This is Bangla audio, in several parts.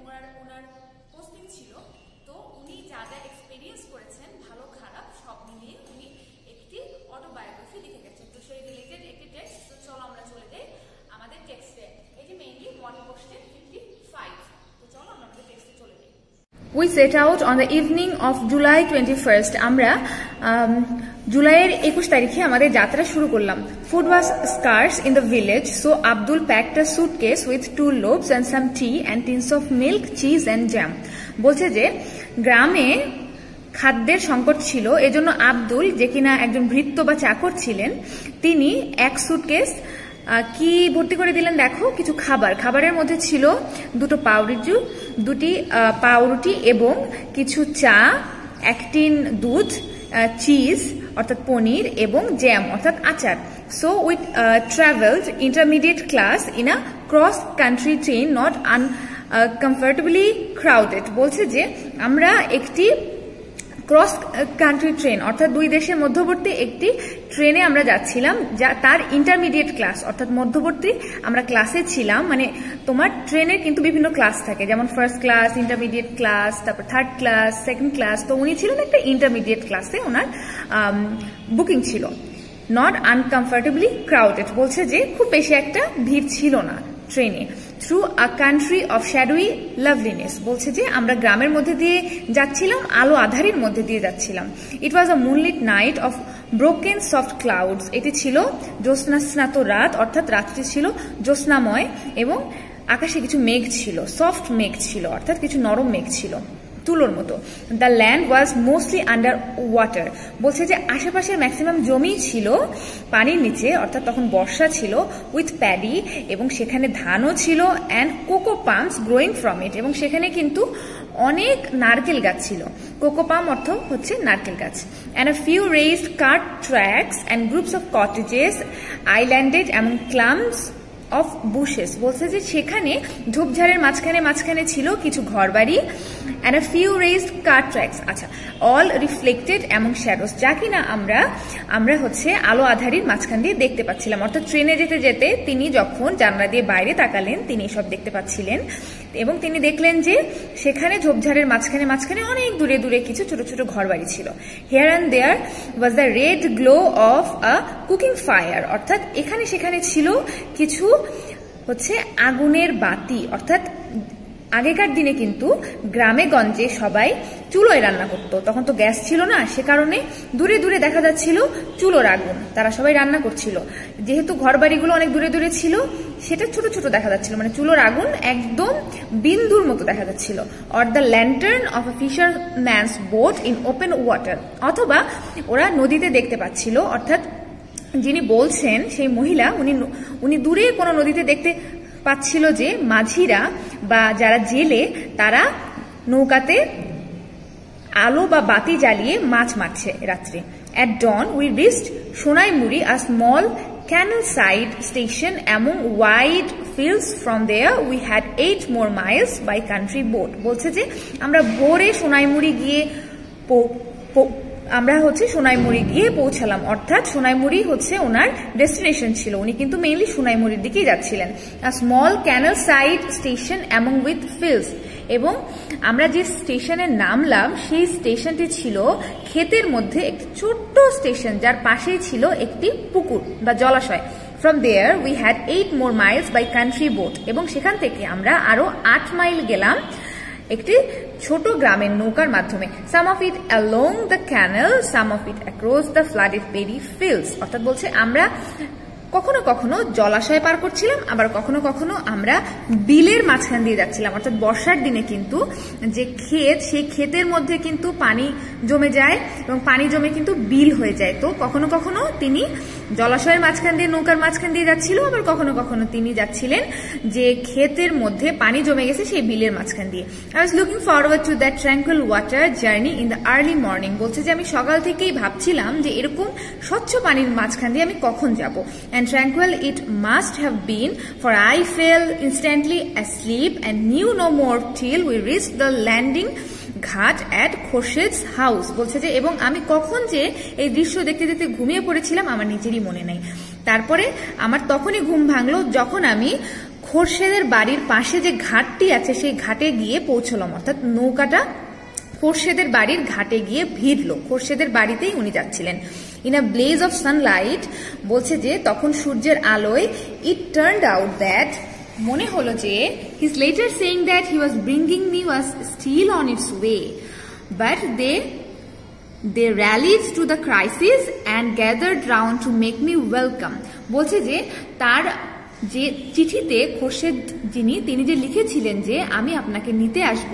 এবং ওনার পোস্টিং ছিল। তো উনি যা যা এক্সপেরিয়েন্স করেছেন ভালো খারাপ সব মিলিয়ে উনি একটি অটোবায়োগ্রাফি লিখে গেছেন। তো সেই রিলেটেড একটি টেক্সট। তো চলো আমরা চলে যাই আমাদের টেক্সটে। এটি মেইনলি মডেল কোশ্চেন 55। তো চলো আমরা আমাদের টেক্সটে চলে যাই। We set out on the evening of July 21st. আমরা জুলাইয়ের 21 তারিখে আমাদের যাত্রা শুরু করলাম। Food was scarce in the village, so Abdul packed a suitcase with 2 loaves and some tea and tins of milk, cheese and jam. বলছে যে গ্রামে খাদ্যের সংকট ছিল, এজন্য আব্দুল, যে কিনা একজন ভৃত্য বা চাকর ছিলেন, তিনি এক সুটকেস কি ভর্তি করে দিলেন দেখো, কিছু খাবার। খাবারের মধ্যে ছিল 2টো পাউরুটি এবং কিছু চা, 1 টিন দুধ, চিজ অর্থাৎ পনির এবং জ্যাম অর্থাৎ আচার। So we travelled intermediate class in a cross country train, not uncomfortably crowded. বলছে যে আমরা একটি ক্রস কান্ট্রি ট্রেন অর্থাৎ 2 দেশের মধ্যবর্তী একটি ট্রেনে আমরা যাচ্ছিলাম, যা তার ইন্টারমিডিয়েট ক্লাস অর্থাৎ মধ্যবর্তী আমরা ক্লাসে ছিলাম। মানে তোমার ট্রেনের কিন্তু বিভিন্ন ক্লাস থাকে, যেমন ফার্স্ট ক্লাস, ইন্টারমিডিয়েট ক্লাস, তারপর থার্ড ক্লাস, সেকেন্ড ক্লাস। তো উনি ছিলেন একটা ইন্টারমিডিয়েট ক্লাসে, ওনার বুকিং ছিল। নট আনকমফর্টেবলি ক্রাউডেড, বলছে যে খুব বেশি একটা ভিড় ছিল না ট্রেনে। Through a country of shadowy লাভলিনেস, বলছে যে আমরা গ্রামের মধ্যে দিয়ে যাচ্ছিলাম, আলো আধারির মধ্যে দিয়ে যাচ্ছিলাম। It was a moonlit night of broken soft clouds, এটি ছিল জ্যোৎস্নাস্নাত রাত, অর্থাৎ রাত্রি ছিল জ্যোৎস্নাময় এবং আকাশে কিছু মেঘ ছিল, সফট মেঘ ছিল অর্থাৎ কিছু নরম মেঘ ছিল তুলোর মতো। The land was mostly under water, বলছে যে আশেপাশের ম্যাক্সিমাম জমি ছিল পানির নিচে, অর্থাৎ তখন বর্ষা ছিল। উইথ প্যাডি, এবং সেখানে ধানও ছিল। And cocoa palms growing from it, এবং সেখানে কিন্তু অনেক নারকেল গাছ ছিল। কোকো পাম অর্থ হচ্ছে নারকেল গাছ। And a few raised cart tracks and groups of cottages islanded among clumps of bushes, বলছে যে সেখানে ঝোপঝাড়ের মাঝখানে ছিল কিছু ঘরবাড়ি। And a few raised car tracks, আচ্ছা, অল রিফ্লেক্টেড অ্যামং শ্যাডোস, যা কিনা আমরা হচ্ছে আলো আধারির মাঝখান দিয়ে দেখতে পাচ্ছিলাম। অর্থাৎ ট্রেনে যেতে যেতে তিনি যখন জানলা দিয়ে বাইরে তাকালেন, তিনি সব দেখতে পাচ্ছিলেন এবং তিনি দেখলেন যে সেখানে ঝোপঝাড়ের মাঝখানে অনেক দূরে দূরে কিছু ছোট ছোট ঘরবাড়ি ছিল। Here and there was the red glow of a cooking fire, অর্থাৎ এখানে সেখানে ছিল কিছু হচ্ছে আগুনের বাতি। অর্থাৎ আগেকার দিনে কিন্তু গ্রামে গঞ্জে সবাই চুলোয় রান্না করতো, তখন তো গ্যাস ছিল না, সে কারণে দূরে দূরে দেখা যাচ্ছিল চুলোর আগুন, তারা সবাই রান্না করছিল। যেহেতু ঘর বাড়িগুলো অনেক দূরে দূরে ছিল, সেটা ছোট ছোট দেখা যাচ্ছিল, মানে চুলোর আগুন একদম বিন্দুর মতো দেখা যাচ্ছিল। Or the lantern of a fisherman's boat in open water, অথবা ওরা নদীতে দেখতে পাচ্ছিল, অর্থাৎ যিনি বলছেন সেই মহিলা, উনি দূরে কোনো নদীতে দেখতে পাচ্ছিল যে মাঝিরা বা যারা জেলে তারা নৌকাতে আলো বা বাতি জ্বালিয়ে মাছ মারছে রাত্রে। At dawn we reached Sonaimuri, a small canal side station among wide fields. From there we had 8 more miles by country boat, বলছে যে আমরা ভোরে সোনাইমুড়ি গিয়ে পৌঁছালাম। অর্থাৎ সোনাইমুড়ি হচ্ছে ওনার ডেস্টিনেশন ছিল, উনি কিন্তু মেইনলি সোনাইমুড়ির দিকেই যাচ্ছিলেন। Small canal side station among with fields, এবং আমরা যে স্টেশনে নামলাম সেই স্টেশনটি ছিল ক্ষেতের মধ্যে একটি ছোট্ট স্টেশন, যার পাশেই ছিল একটি পুকুর বা জলাশয়। From there we had 8 more miles by country boat, এবং সেখান থেকে আমরা আরো 8 মাইল গেলাম একটি ছোট গ্রামের নৌকার মাধ্যমে। Some of it along the canal, some of it across the flooded paddy fields, অর্থাৎ বলছে আমরা কখনো কখনো জলাশয় পার করছিলাম, আবার কখনো কখনো আমরা বিলের মাঝখান দিয়ে যাচ্ছিলাম। অর্থাৎ বর্ষার দিনে কিন্তু যে ক্ষেত, সেই ক্ষেতের মধ্যে কিন্তু পানি জমে যায় এবং পানি জমে কিন্তু বিল হয়ে যায়। তো কখনো কখনো তিনি জলাশয়ের মাঝখান দিয়ে, নৌকার মাঝখান দিয়ে যাচ্ছিল, আবার কখনো কখনো তিনি যাচ্ছিলেন যে ক্ষেতের মধ্যে পানি জমে গেছে সেই বিলের মাঝখান দিয়ে। I was looking forward to that tranquil water journey in the early morning, বলছে যে আমি সকাল থেকেই ভাবছিলাম যে এরকম স্বচ্ছ পানির মাঝখান দিয়ে আমি কখন যাব। And tranquil it must have been, for I fell instantly asleep and knew no more till we reached the landing ঘাট at খোরশেদ's হাউস, বলছে যে এবং আমি কখন যে এই দৃশ্য দেখতে দেখতে ঘুমিয়ে পড়েছিলাম আমার নিজেরই মনে নাই। তারপরে আমার তখনই ঘুম ভাঙলো যখন আমি খোরশেদের বাড়ির পাশে যে ঘাটটি আছে সেই ঘাটে গিয়ে পৌঁছলাম, অর্থাৎ নৌকাটা খোরশেদের বাড়ির ঘাটে গিয়ে ভিড়লো। খোরশেদের বাড়িতেই উনি যাচ্ছিলেন। In a bless of Sunlight, বলছে যে তখন সূর্যের আলোয়, ইট টার্নড আউট দ্যাট, মনে হলো যে, his letter saying that he was bringing me was still on its way, but they rallied to the crisis and gathered round to make me welcome। বলছে যে তার যে চিঠিতে খোরশেদ তিনি যে লিখেছিলেন যে আমি আপনাকে নিতে আসব,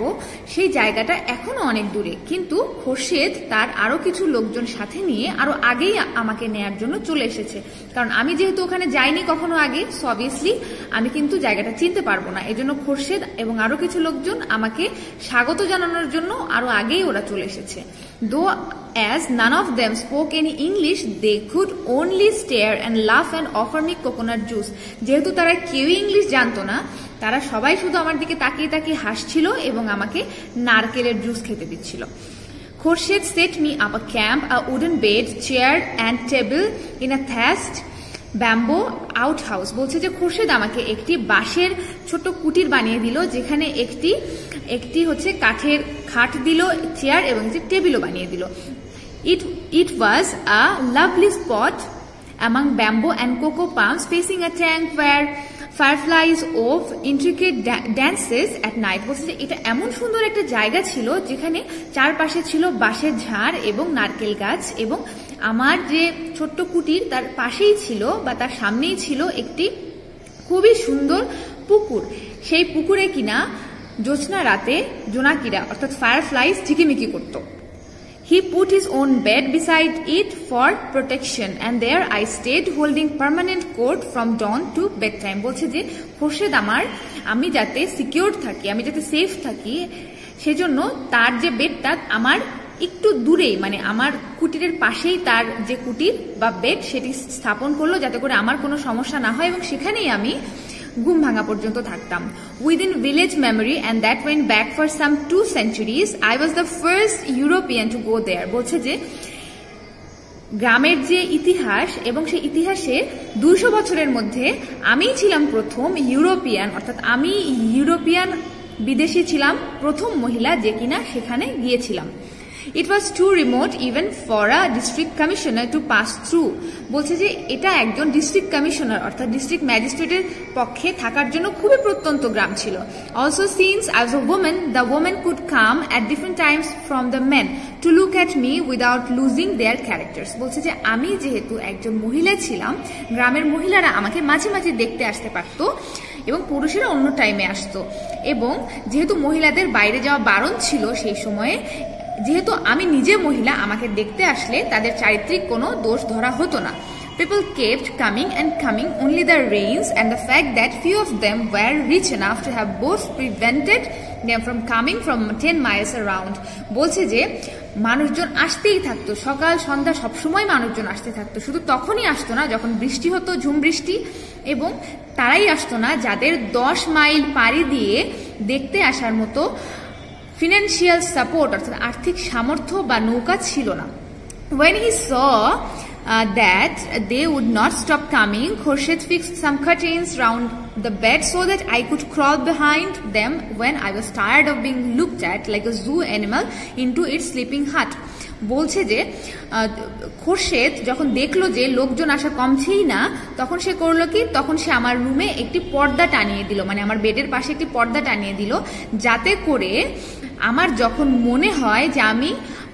সেই জায়গাটা এখনো অনেক দূরে, কিন্তু খোরশেদ তার আরো কিছু লোকজন সাথে নিয়ে আরো আগেই আমাকে নেয়ার জন্য চলে এসেছে। কারণ আমি যেহেতু ওখানে যাইনি কখনো আগে, সো অবভিয়াসলি আমি কিন্তু জায়গাটা চিনতে পারবো না। এজন্য খোরশেদ এবং আরো কিছু লোকজন আমাকে স্বাগত জানানোর জন্য আরো আগেই ওরা চলে এসেছে। Though as none of them spoke any English, they could only stare and laugh and offer me coconut juice। যেহেতু তারা কেউই ইংলিশ জানতো না, তারা সবাই শুধু আমার দিকে তাকিয়ে তাকিয়ে হাসছিল এবং আমাকে নারকেলের জুস খেতে দিচ্ছিল। Khorshed set me up a camp, a wooden bed, chair and table in a thatched bamboo out house. বলছে যে খোরশেদ আমাকে একটি বাঁশের ছোট কুটির বানিয়ে দিল, যেখানে একটি হচ্ছে কাঠের খাট দিল, চেয়ার এবং একটি টেবিলও বানিয়ে দিল। It was a lovely spot among bamboo and cocoa palms, facing a tank where fireflies of intricate dances at night। বলছে যে এটা এমন সুন্দর একটা জায়গা ছিল যেখানে চারপাশে ছিল বাঁশের ঝাড় এবং নারকেল গাছ, এবং আমার যে ছোট্ট কুটির তার পাশেই ছিল বা তার সামনেই ছিল একটি খুবই সুন্দর পুকুর। সেই পুকুরে কিনা জ্যোৎস্না রাতে জোনাকিরা অর্থাৎ ফায়ারফ্লাইজ ঝিকিমিকি করত। He put his own bed beside it for protection and there I stayed holding permanent court from dawn to bedtime। বলছে যে খোরশেদ আমি যাতে সিকিউর থাকি, আমি যাতে সেফ থাকি, সেজন্য তার যে বেডটা আমার একটু দূরেই, মানে আমার কুটিরের পাশেই তার যে কুটির বা বেড সেটি স্থাপন করলো, যাতে করে আমার কোনো সমস্যা না হয়, এবং সেখানেই আমি ঘুম ভাঙা পর্যন্ত থাকতাম। Within village memory and that went back for some 2 centuries, I was the first European to go there। বলছে যে গ্রামের যে ইতিহাস এবং সেই ইতিহাসে 200 বছরের মধ্যে আমিই ছিলাম প্রথম ইউরোপিয়ান, অর্থাৎ আমি ইউরোপিয়ান বিদেশি ছিলাম প্রথম মহিলা যে কিনা সেখানে গিয়েছিলাম। It was too remote even for a district commissioner to pass through। বলছে যে এটা একজন ডিস্ট্রিক্ট কমিশনার অর্থাৎ ডিস্ট্রিক্ট ম্যাজিস্ট্রেটের পক্ষে থাকার জন্য খুবই প্রত্যন্ত গ্রাম ছিল। Also since I was a woman, the women could come at different times from the men to look at me without losing their characters। বলছে যে আমি যেহেতু একজন মহিলা ছিলাম, গ্রামের মহিলারা আমাকে মাঝে মাঝে দেখতে আসতে পারতো এবং পুরুষেরা অন্য টাইমে আসতো, এবং যেহেতু মহিলাদের বাইরে যাওয়া বারণ ছিল সেই সময়ে, যেহেতু আমি নিজে মহিলা, আমাকে দেখতে আসলে তাদের চারিত্রিক কোনো দোষ ধরা হতো না। People kept coming and coming, only the rains and the fact that few of them were rich enough to have both prevented them from coming from 10 miles around। বলছে যে মানুষজন আসতেই থাকতো, সকাল সন্ধ্যা সবসময় মানুষজন আসতে থাকতো, শুধু তখনই আসতো না যখন বৃষ্টি হতো, ঝুম বৃষ্টি, এবং তারাই আসতো না যাদের 10 মাইল পাড়ি দিয়ে দেখতে আসার মতো ফিনান্সিয়াল সাপোর্ট অর্থাৎ আর্থিক সামর্থ্য বা নৌকা ছিল না। When he saw that they would not stop coming, Khurshid fixed some curtains round the bed so that I could crawl behind them when I was tired of being looked at like a zoo animal into its sleeping hut। বলছে যে খোরশেদ যখন দেখলো যে লোকজন আসা কমছেই না, তখন সে করলো কি, তখন সে আমার রুমে একটি পর্দা টানিয়ে দিল, মানে আমার বেডের পাশে একটি পর্দা টানিয়ে দিল, যাতে করে আমার যখন মনে হয় যে আমি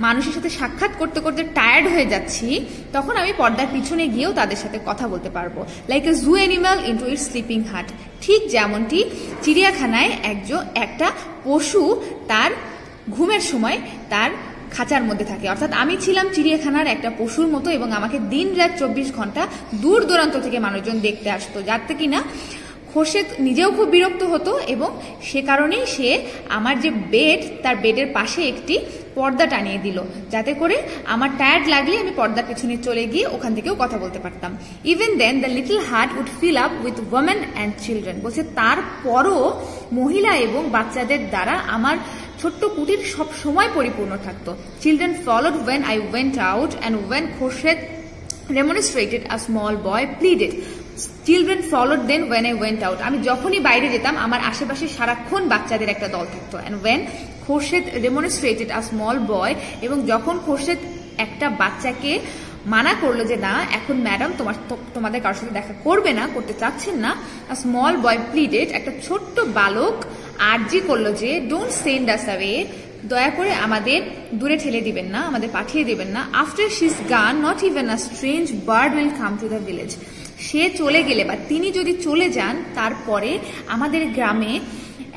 মানুষের সাথে সাক্ষাৎ করতে করতে টায়ার্ড হয়ে যাচ্ছি, তখন আমি পর্দার পিছনে গিয়েও তাদের সাথে কথা বলতে পারবো। Like a zoo animal into its sleeping hut. ঠিক যেমনটি চিড়িয়াখানায় একটা পশু তার ঘুমের সময় তার খাঁচার মধ্যে থাকে, অর্থাৎ আমি ছিলাম চিড়িয়াখানার একটা পশুর মতো, এবং আমাকে দিন রাত 24 ঘন্টা দূর দূরান্ত থেকে মানুষজন দেখতে আসতো, যাতে কিনা খোরশেদ নিজেও খুব বিরক্ত হতো, এবং সে কারণেই সে আমার যে বেড তার বেডের পাশে একটি পর্দা টানিয়ে দিল, যাতে করে আমার টায়ার্ড লাগলে আমি পর্দার পিছনে চলে গিয়ে ওখান থেকেও কথা বলতে পারতাম। Even then the little hut would fill up with women and children. বলছে তারপরও মহিলা এবং বাচ্চাদের দ্বারা আমার ছোট্ট কুটির সব সময় পরিপূর্ণ থাকতো। Children followed when I went out and when Khurshid remonstrated, a small boy pleaded। Children followed then when I went out. আমি যখনই বাইরে যেতাম আমার আশেপাশে সারাক্ষণ বাচ্চাদের একটা দল থাকতো। And when Khorshed remonstrated a small boy, এবং যখন খোরশেদ একটা বাচ্চাকে মানা করলো যে না এখন ম্যাডাম তোমাদের কারোর সাথে দেখা করবে না, করতে চাচ্ছেন না, আ স্মল বয় প্লিডেড, একটা ছোট্ট বালক আর্জি করলো যে ডোন্ট সেন্ড আস অ্যাওয়ে, দয়া করে আমাদের দূরে ঠেলে দিবেন না, আমাদের পাঠিয়ে দিবেন না। After she is gone not even a strange bird will come to the village. সে চলে গেলে বা তিনি যদি চলে যান তারপরে আমাদের গ্রামে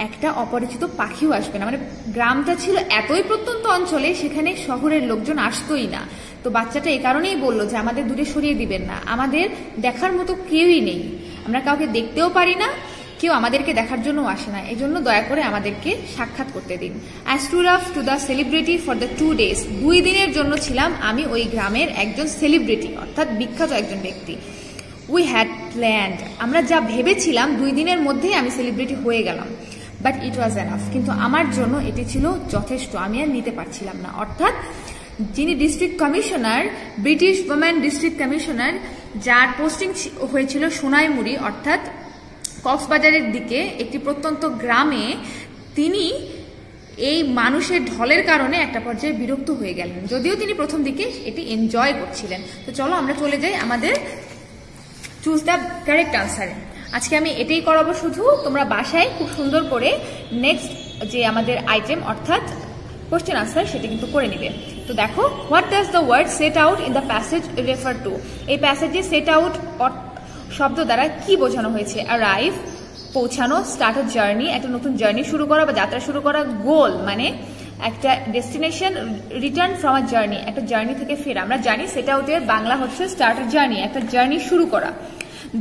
একটা অপরিচিত পাখিও আসবে না। মানে গ্রামটা ছিল এতই প্রত্যন্ত অঞ্চলে, সেখানে শহরের লোকজন আসতোই না। তো বাচ্চাটা এই কারণেই বললো যে আমাদের দূরে সরিয়ে দিবেন না, আমাদের দেখার মতো কেউই নেই, আমরা কাউকে দেখতেও পারি না, কেউ আমাদেরকে দেখার জন্য আসে না, এই জন্য দয়া করে আমাদেরকে সাক্ষাৎ করতে দিন। I stood up to the celebrity for the 2 days, 2 দিনের জন্য ছিলাম আমি ওই গ্রামের একজন সেলিব্রিটি, অর্থাৎ বিখ্যাত একজন ব্যক্তি। উই হ্যাড প্ল্যান্ড, আমরা যা ভেবেছিলাম 2 দিনের মধ্যেই আমি সেলিব্রিটি হয়ে গেলাম। বাট ইট ওয়াজ এনাফ, কিন্তু আমার জন্য এটি ছিল যথেষ্ট, আমি আর নিতে পারছিলাম না। অর্থাৎ যিনি district commissioner, British women district commissioner, যার পোস্টিং হয়েছিল সোনাইমুড়ি অর্থাৎ কক্সবাজারের দিকে একটি প্রত্যন্ত গ্রামে, তিনি এই মানুষের ঢলের কারণে একটা পর্যায়ে বিরক্ত হয়ে গেলেন, যদিও তিনি প্রথম দিকে এটি এনজয় করছিলেন। তো চলো আমরা চলে যাই আমাদের চুজ দ্য কারেক্ট আনসারে। আজকে আমি এটাই করাবো, শুধু তোমরা বাসায় খুব সুন্দর করে নেক্সট যে আমাদের আইটেম অর্থাৎ কোশ্চেন আনসার সেটা কিন্তু করে নিবে। তো দেখো, what does the word set out in the passage refer to? এই প্যাসেজে সেট আউট শব্দ দ্বারা কি বোঝানো হয়েছে? অ্যারাইভ, পৌঁছানো, স্টার্ট আ জার্নি, একটা নতুন জার্নি শুরু করা বা যাত্রা শুরু করা, গোল মানে একটা destination, return from a journey, একটা জার্নি থেকে ফেরা। আমরা জানি সেট আউটের বাংলা হচ্ছে স্টার্ট আ জার্নি, একটা জার্নি শুরু করা।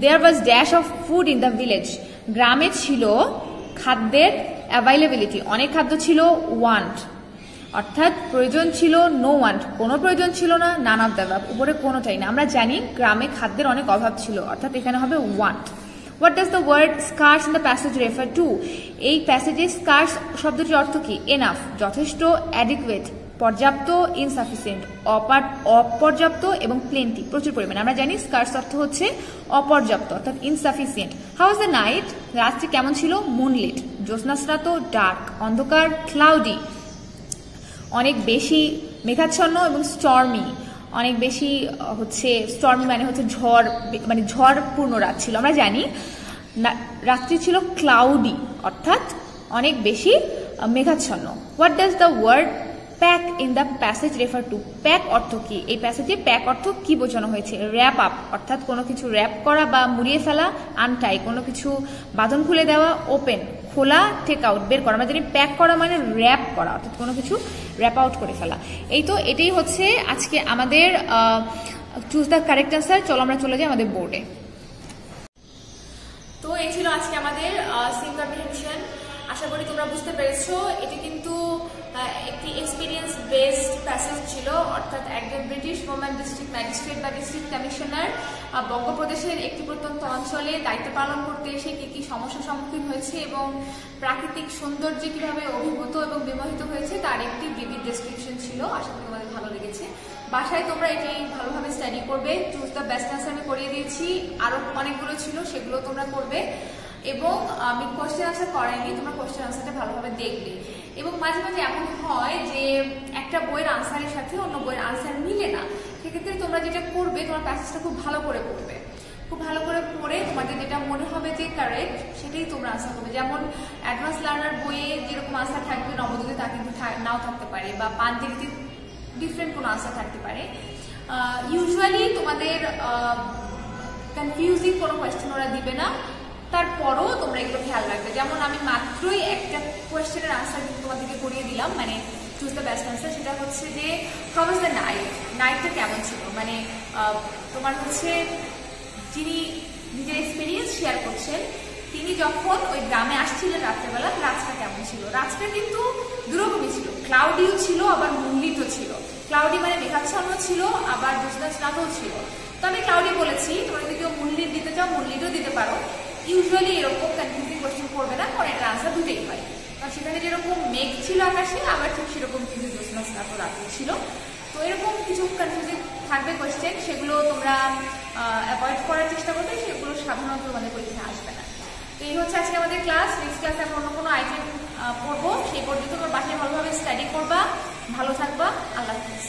There was dash of food in the village, গ্রামে ছিল খাদ্যের অ্যাভাইলেবিলিটি, অনেক খাদ্য ছিল। ওয়ান্ট অর্থাৎ প্রয়োজন ছিল, নো ওয়ান্ট কোনো প্রয়োজন ছিল না, নান অফ দ্য অ্যাবাভ উপরে কোনোটাই না। আমরা জানি গ্রামে খাদ্যের অনেক অভাব ছিল, অর্থাৎ এখানে হবে want. What does the word scarce in the passage refer to? এই প্যাসেজে স্কার্স শব্দটির অর্থ কি? এনাফ যথেষ্ট, অ্যাডিকুয়েট পর্যাপ্ত, ইনসাফিসিয়েন্ট অপর্যাপ্ত, এবং প্লেন্টি প্রচুর পরিমাণে। আমরা জানি স্কার্স অর্থ হচ্ছে অপর্যাপ্ত অর্থাৎ insufficient. How was the night? রাত্রি কেমন ছিল? মুনলিট জ্যোৎস্নাস্নাত, ডার্ক অন্ধকার, ক্লাউডি অনেক বেশি মেঘাচ্ছন্ন, এবং স্টর্মি অনেক বেশি হচ্ছে, স্টর্মি মানে হচ্ছে ঝড়, মানে ঝড়পূর্ণ রাত ছিল। আমরা জানি রাত্রি ছিল ক্লাউডি অর্থাৎ অনেক বেশি মেঘাচ্ছন্ন। What does the word pack in the passage refer to? Pack অর্থ কি? এই প্যাসেজে প্যাক অর্থ কি বোঝানো হয়েছে? র্যাপ আপ অর্থাৎ কোনো কিছু র্যাপ করা বা মুড়িয়ে ফেলা, আনটাই কোনো কিছু বাঁধন খুলে দেওয়া, ওপেন খোলা, টেক আউট বের করা। আমরা জানি প্যাক করা মানে র্যাপ করা অর্থাৎ কোনো কিছু র্যাপ আউট করে ফেলা। এই তো এটাই হচ্ছে আজকে আমাদের চুজ দ্য কারেক্ট আনসার। চলো আমরা চলে যাই আমাদের বোর্ডে। তো এই ছিল আজকে আমাদের সিম কম্প্রিহেনশন। আশা করি তোমরা বুঝতে পেরেছো। এটি কিন্তু একটি এক্সপিরিয়েন্স বেসড প্যাসেজ ছিল, অর্থাৎ একজন ব্রিটিশ ওমেন ডিস্ট্রিক্ট ম্যাজিস্ট্রেট বা ডিস্ট্রিক্ট কমিশনার বঙ্গপ্রদেশের একটি প্রত্যন্ত অঞ্চলে দায়িত্ব পালন করতে এসে কি কি সমস্যার সম্মুখীন হয়েছে এবং প্রাকৃতিক সৌন্দর্যে কিভাবে অভিভূত এবং বিমোহিত হয়েছে তার একটি ভিভিড ডেসক্রিপশন ছিল। আশা করি তোমাদের ভালো লেগেছে। বাসায় তোমরা এটি ভালোভাবে স্টাডি করবে। চুজ দ্য বেস্ট আনসার আমি করিয়ে দিয়েছি, আরো অনেকগুলো ছিল সেগুলো তোমরা করবে। এবং আমি কোশ্চেন আনসার করাইনি, তোমরা কোশ্চেন আনসারটা ভালোভাবে দেখবে। এবং মাঝে মাঝে এমন হয় যে একটা বইয়ের আনসারের সাথে অন্য বইয়ের আনসার মিলে না, সেক্ষেত্রে তোমরা যেটা করবে তোমার প্যাসেজটা খুব ভালো করে পড়বে। খুব ভালো করে পড়ে তোমাদের যেটা মনে হবে যে কারেক্ট সেটাই তোমরা আনসার করবে। যেমন অ্যাডভান্স লার্নার বইয়ে যেরকম আনসার থাকবে নবোদয়তে তা কিন্তু নাও থাকতে পারে, বা পাঞ্জেরিতে ডিফারেন্ট কোনো আনসার থাকতে পারে। ইউজুয়ালি তোমাদের কনফিউজিং কোনো কোয়েশ্চেন ওরা দিবে না, তারপরও তোমরা এগুলো খেয়াল রাখবে। যেমন আমি মাত্রই একটা কোয়েশ্চেনের আনসার কিন্তু তোমাদেরকে করিয়ে দিলাম, মানে চুজ দ্য বেস্ট আনসার। সেটা হচ্ছে যে হাউ ওয়াজ দ্য নাইট? নাইটটা কেমন ছিল? মানে তোমার হচ্ছে যিনি নিজের এক্সপিরিয়েন্স শেয়ার করছেন তিনি যখন ওই গ্রামে আসছিলেন রাত্রেবেলা, রাতটা কেমন ছিল? রাতটা কিন্তু দুরকমই ছিল, ক্লাউডিও ছিল আবার মুনলিটও ছিল। ক্লাউডি মানে মেঘাচ্ছন্ন ছিল, আবার জ্যোৎস্নাস্নাতও ছিল। তো আমি ক্লাউডি বলেছি, তোমরা যদি কেউ মুনলিট দিতে চাও মুনলিটও দিতে পারো। ইউজুয়ালি এরকম কনফিউজিং কোয়েশ্চেন করবে না, কারণ এটার আনসার দুটোই হয়। কারণ সেখানে যেরকম মেঘ ছিল আকাশে, আবার ঠিক সেরকম কিন্তু জ্যোৎস্নাস্নাত রাত্রি ছিল। তো তো এরকম কিছু কনফিউজিং থাকবে কোয়েশ্চেন, সেগুলো তোমরা অ্যাভয়েড করার চেষ্টা করবে, সেগুলো সাধারণত তোমাদের পরীক্ষায় আসবে না। তো এই হচ্ছে আজকে আমাদের ক্লাস। নেক্সট ক্লাসে আমরা অন্য কোনো আইটেম পড়বো। সেই পর্যন্ত তোমরা বাসায় ভালোভাবে স্টাডি করবা, ভালো থাকবা। আল্লাহ হাফিজ।